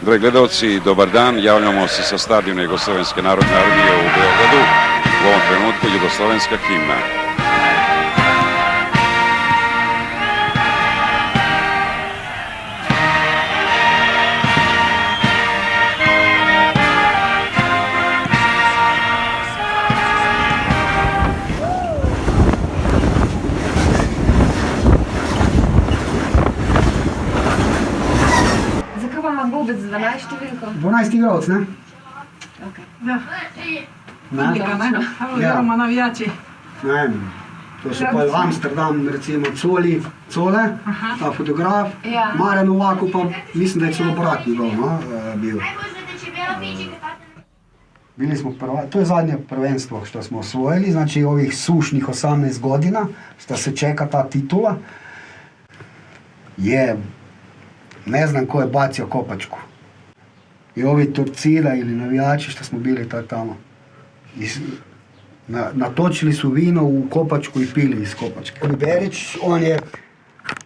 Dragi gledalci, dobar dan. Javljamo se sa stadiona Jugoslovenske narodne armije u Beogradu. U ovom trenutku jugoslovenska himna. Bobec 12 veliko? 12 igralec, ne? Da. Publika, ne? Oziroma navijači. Ne, to so pa Amsterdam, recimo Cole, ta fotograf, Mare Novaku pa mislim, da je celo brat njegov bil. Bili smo to je zadnje prvenstvo što smo osvojili, znači ovih sušnih 18 godina što se čeka ta titula. Ne znam ko je bacio kopačku. I ovi Turcida ili navijači što smo bili tamo. Natočili su vino u kopačku i pili iz kopačke. Berić, on je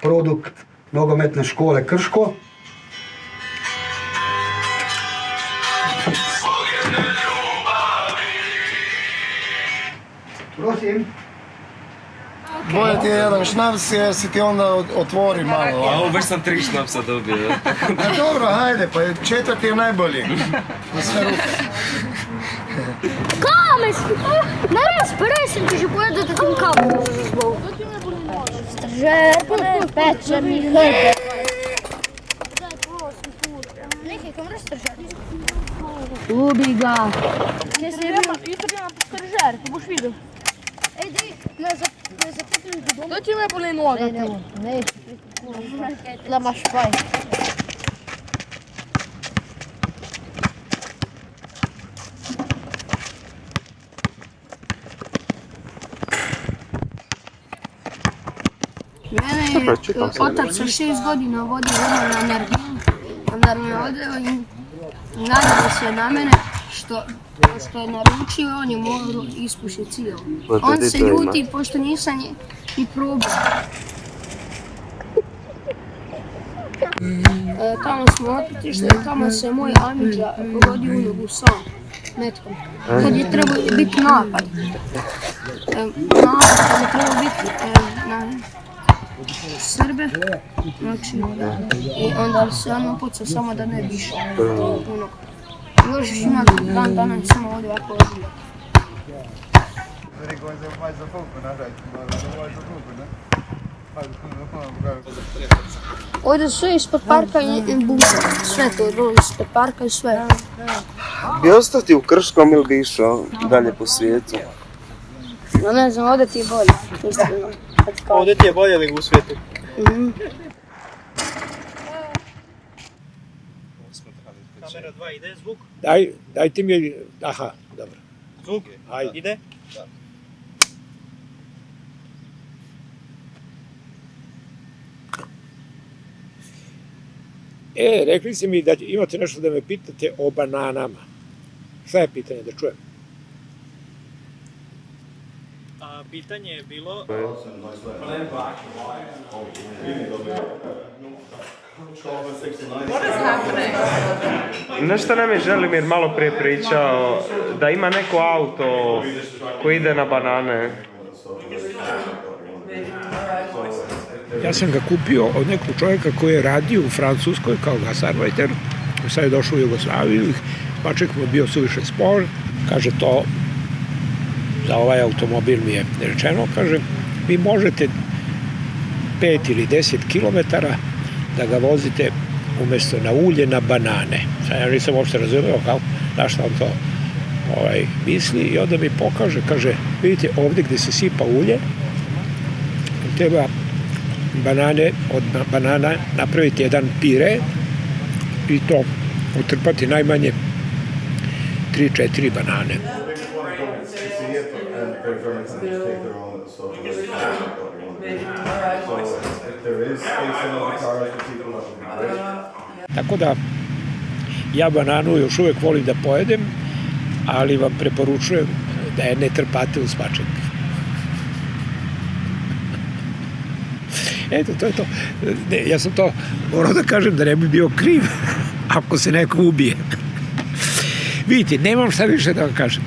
produkt nogometne škole Krško. Prosim. Bolje ti je jedan šnaps jer si ti onda otvori malo. A ovo baš sam 3 šnapsa dobio. A dobro, hajde, pa 4. je najbolji. Na sve ruke. Kame si! Ne razpraj sam ti že povedal, da tam kamo možeš zbog. Stržerne, pečeni, hrbe. Nekaj, kam res stržerne? Ubi ga. Isto bi na stržer, to boš videl. Ej, dej, ne zaputim do doma. To ti me boli noga. Ne, tle imaš fajn. Mene je otac sa 6 godina vodio na energiju. Onda me odeo i nadao se na mene što je naručio, on je morao ispušiti cijelo. On se ljuti pošto nisam je ni probao. Tamo smo otišli, tamo se moj amidža pogodio u nogu sam metkom. Kad je trebao biti napad. Kad je trebao biti na Srbe, znači, i onda se ono pucao samo da ne bi išao u nogu. Još ima dan dana i samo ovdje ovako odbijati. Ovdje sve ispod parka i bunker, sve to je bilo ispod parka i sve. Bi ostao ti u Krškom ili bi išao dalje po svijetu? No ne znam, ovdje ti je bolje, iskreno. Ovdje ti je bolje nego u svijetu? Kamera 2 ide, zvuk? Daj ti mi, aha, dobro. Zvuk? Ajde. Ide? Da. Rekli ste mi da imate nešto da me pitate o bananama. Šta je pitanje, da čujem? Pitanje je bilo... Nešto nam je Želimir malo prije pričao da ima neko auto koji ide na banane. Ja sam ga kupio od nekog čovjeka koji je radio u Francuskoj kao gastarbeiter. Sad je došao u Jugoslaviju, paček mu je bio suviše spor, kaže to za ovaj automobil mi je rečeno, kaže vi možete 5 ili 10 kilometara da ga vozite umjesto na ulje na banane. Sad ja nisam uopšte razumio na šta on to misli i onda mi pokaže, kaže vidite ovdje gdje se sipa ulje treba od banana napraviti jedan pire i to utrpati najmanje 3-4 banane. Tako da ja bananu još uvijek volim da pojedem, ali vam preporučujem da je ne trpate uz paček. Eto, to je to. Ja sam to morao da kažem da ne bi bio kriv. ako se neko ubije. Vidite, nemam šta više da vam kažem.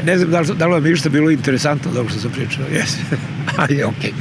Ne znam da li vam je ništa bilo interesantno da ovo što sam pričao. Jesi. Ali okej.